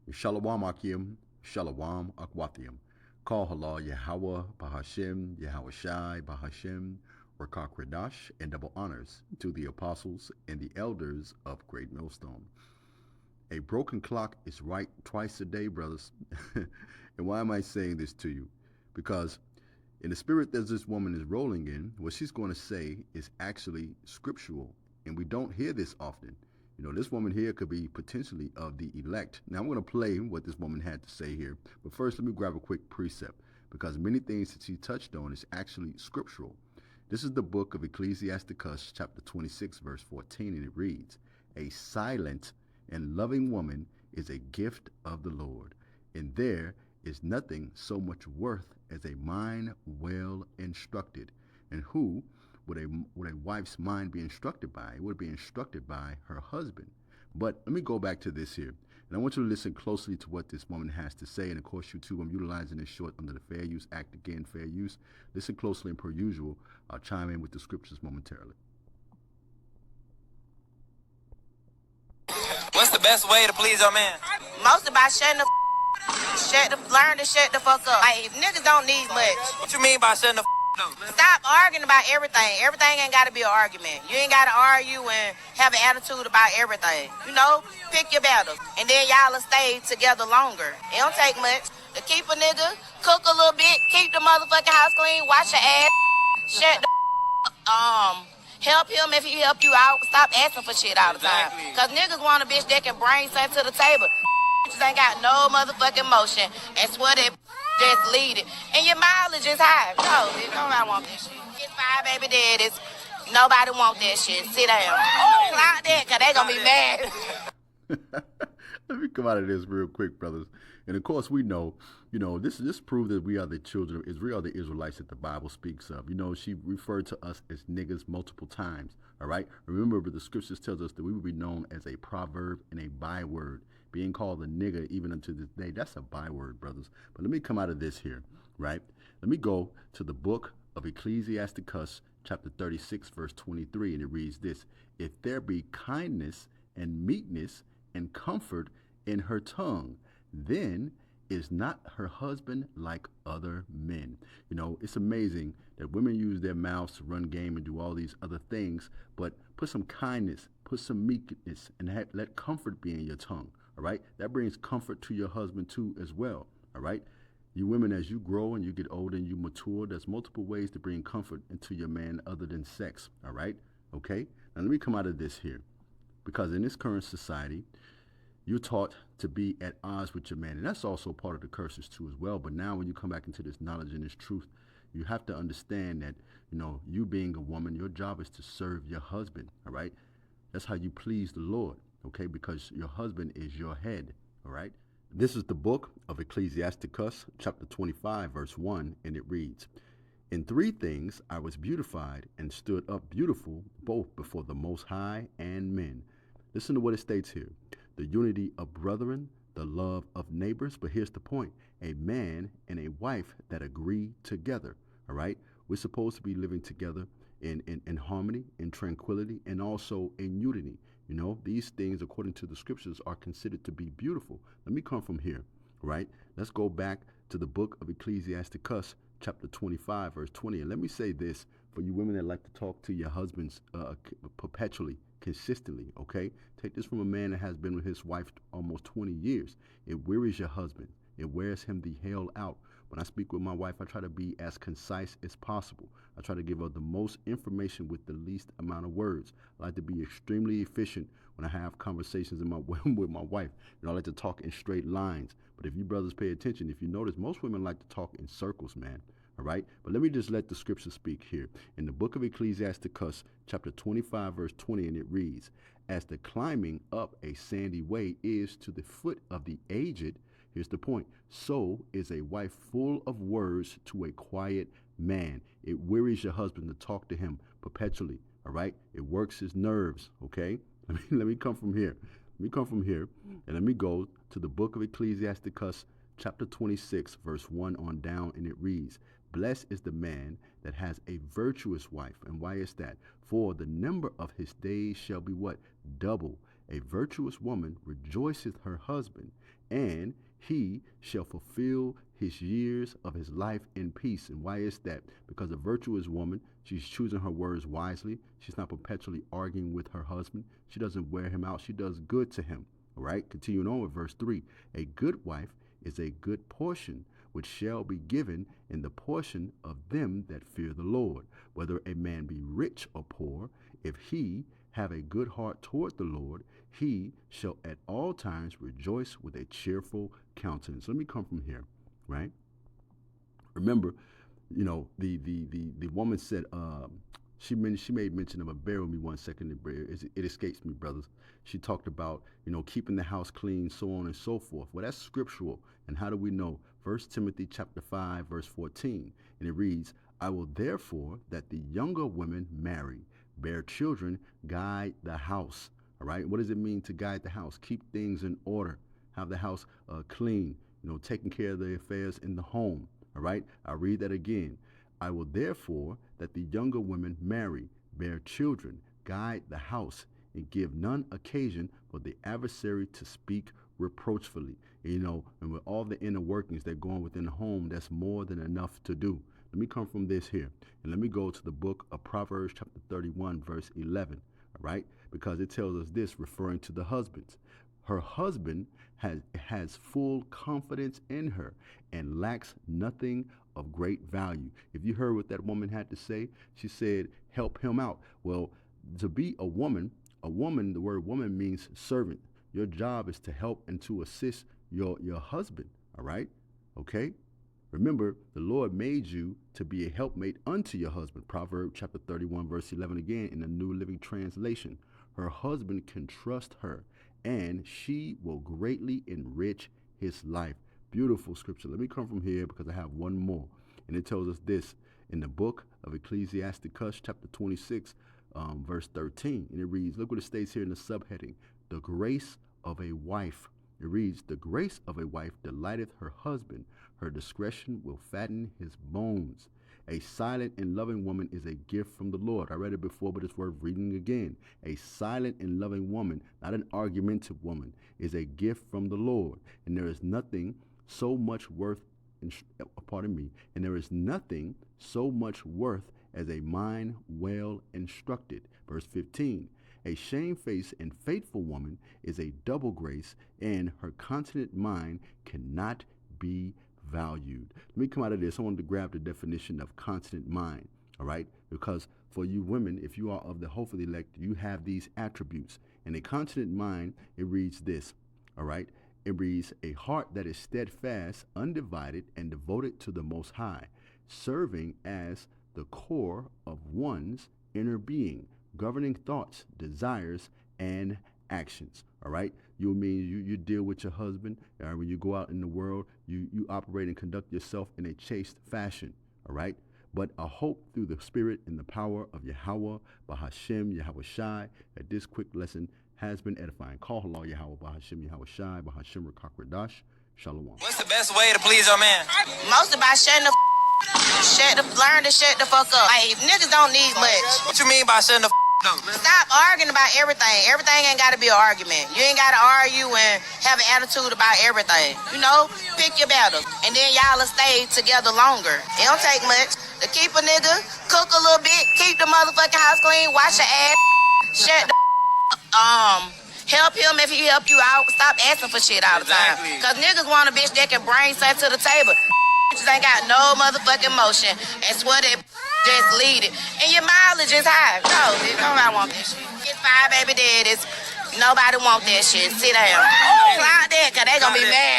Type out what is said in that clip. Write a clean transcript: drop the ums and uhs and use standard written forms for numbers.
Shalom Akim, Shalom Akwathiam. Call Halal Yahweh, Bahashem, Yahweh Shai, Bahashem, Rakak Radash, and double honors to the apostles and the elders of Great Millstone. A broken clock is right twice a day, brothers. And why am I saying this to you? Because in the spirit that this woman is rolling in, what she's going to say is actually scriptural, and we don't hear this often. You know, this woman here could be potentially of the elect. Now, I'm going to play what this woman had to say here, but first, let me grab a quick precept because many things that she touched on is actually scriptural. This is the book of Ecclesiasticus, chapter 26, verse 14, and it reads, "A silent and loving woman is a gift of the Lord, and there is nothing so much worth as a mind well instructed." And who would a wife's mind be instructed by? It would be instructed by her husband. But let me go back to this here. And I want you to listen closely to what this woman has to say. And of course, you too, I'm utilizing this short under the Fair Use Act again, fair use. Listen closely and per usual, I'll chime in with the scriptures momentarily. What's the best way to please your man? Most about learn to shut the fuck up. Like, niggas don't need much. What you mean by shutting the up? Stop arguing about everything. Everything ain't gotta be an argument. You ain't gotta argue and have an attitude about everything. You know, pick your battles. And then y'all will stay together longer. It don't take much to keep a nigga, cook a little bit, keep the motherfucking house clean, wash your ass, shut the help him if he help you out. Stop asking for shit all the time. Cause niggas want a bitch that can bring something to the table. Bitches ain't got no motherfucking motion. And swear they just lead it. And your mileage is high. No, nobody want that shit. Get 5 baby daddies. Nobody want that shit. Sit down. Oh, like that, cause they gonna be mad. Let me come out of this real quick, brothers. And of course, we know, this proves that we are the children of Israel, the Israelites that the Bible speaks of. You know, she referred to us as niggas multiple times. All right. Remember, the scriptures tells us that we will be known as a proverb and a byword. Being called a nigger even unto this day, that's a byword, brothers. But let me come out of this here, right? Let me go to the book of Ecclesiasticus, chapter 36, verse 23, and it reads this: "If there be kindness and meekness and comfort in her tongue, then is not her husband like other men." You know, it's amazing that women use their mouths to run game and do all these other things, but put some kindness, put some meekness, and let comfort be in your tongue. All right, that brings comfort to your husband too as well. All right, you women, as you grow and you get older and you mature, there's multiple ways to bring comfort into your man other than sex. All right, okay. Now let me come out of this here, because in this current society, you're taught to be at odds with your man, and that's also part of the curses too as well. But now, when you come back into this knowledge and this truth, you have to understand that you being a woman, your job is to serve your husband. All right, that's how you please the Lord. Okay, because your husband is your head. All right. This is the book of Ecclesiasticus, chapter 25, verse 1, and it reads, "In 3 things I was beautified and stood up beautiful, both before the Most High and men." Listen to what it states here: the unity of brethren, the love of neighbors. But here's the point: a man and a wife that agree together. All right. We're supposed to be living together in harmony, in tranquility, and also in unity. These things, according to the scriptures, are considered to be beautiful. Let me come from here, right? Let's go back to the book of Ecclesiasticus, chapter 25, verse 20. And let me say this for you women that like to talk to your husbands perpetually, consistently, okay? Take this from a man that has been with his wife almost 20 years. It wearies your husband. It wears him the hell out. When I speak with my wife, I try to be as concise as possible. I try to give her the most information with the least amount of words. I like to be extremely efficient when I have conversations with my wife. I like to talk in straight lines. But if you brothers pay attention, if you notice, most women like to talk in circles, man. All right? But let me just let the scripture speak here. In the book of Ecclesiasticus, chapter 25, verse 20, and it reads, "As the climbing up a sandy way is to the foot of the aged," here's the point: "so is a wife full of words to a quiet man." It wearies your husband to talk to him perpetually. All right? It works his nerves. Okay? Let me come from here. And let me go to the book of Ecclesiasticus, chapter 26, verse 1 on down, and it reads, "Blessed is the man that has a virtuous wife." And why is that? "For the number of his days shall be" what? "Double, A virtuous woman rejoiceth her husband, and he shall fulfill his years of his life in peace. And why is that? Because a virtuous woman, she's choosing her words wisely. She's not perpetually arguing with her husband. She doesn't wear him out. She does good to him. All right, continuing on with verse 3. A good wife is a good portion, which shall be given in the portion of them that fear the Lord. Whether a man be rich or poor, if he have a good heart toward the Lord, he shall at all times rejoice with a cheerful countenance. Let me come from here, right? Remember, you know, the woman said, she made mention of bear with me 1 second. It escapes me, brothers. She talked about, you know, keeping the house clean, so on and so forth. Well, that's scriptural. And how do we know? 1 Timothy chapter 5, verse 14. And it reads, I will therefore that the younger women marry, bear children, guide the house. All right. What does it mean to guide the house? Keep things in order. Have the house clean, you know, taking care of the affairs in the home. All right. I'll read that again. I will therefore that the younger women marry, bear children, guide the house, and give none occasion for the adversary to speak reproachfully. You know, and with all the inner workings that go on within the home, that's more than enough to do. Let me come from this here, and let me go to the book of Proverbs chapter 31, verse 11, all right? Because it tells us this, referring to the husbands. Her husband has full confidence in her and lacks nothing of great value. If you heard what that woman had to say, she said, help him out. Well, to be a woman, the word woman means servant. Your job is to help and to assist your husband, all right? Okay? Remember, the Lord made you to be a helpmate unto your husband. Proverbs chapter 31, verse 11 again in the New Living Translation. Her husband can trust her, and she will greatly enrich his life. Beautiful scripture. Let me come from here because I have one more. And it tells us this in the book of Ecclesiasticus chapter 26, verse 13. And it reads, look what it states here in the subheading, the grace of a wife. It reads, the grace of a wife delighteth her husband. Her discretion will fatten his bones. A silent and loving woman is a gift from the Lord. I read it before, but it's worth reading again. A silent and loving woman, not an argumentative woman, is a gift from the Lord. And there is nothing so much worth, and there is nothing so much worth as a mind well instructed. Verse 15. A shamefaced and faithful woman is a double grace, and her continent mind cannot be valued. Let me come out of this. I wanted to grab the definition of continent mind, all right? Because for you women, if you are of the hope of the elect, you have these attributes. And a continent mind, it reads this, all right? It reads, a heart that is steadfast, undivided, and devoted to the Most High, serving as the core of one's inner being, governing thoughts, desires, and actions. All right. You mean you deal with your husband. When you go out in the world, you operate and conduct yourself in a chaste fashion. All right. But I hope through the spirit and the power of Yahweh, Bahashem, Yahweh Shai, that this quick lesson has been edifying. Call Allah Yahweh, Bahashem, Yahweh Shai, Bahashem, Rakakradash. Shalom. What's the best way to please your man? Most about learn to shut the fuck up. Like, niggas don't need much. What you mean by shutting the up, man? Stop arguing about everything. Everything ain't got to be an argument. You ain't got to argue and have an attitude about everything. You know, pick your battles. And then y'all will stay together longer. It don't take much to keep a nigga, cook a little bit, keep the motherfucking house clean, wash your ass, shut the help him if he help you out. Stop asking for shit all the time. Because niggas want a bitch that can bring something to the table. Bitches ain't got no motherfucking motion. That's what it just lead it. And your mileage is high. No, nobody want that shit. Get 5 baby daddies. Nobody want that shit. Sit down. Clock that, because they going to be mad.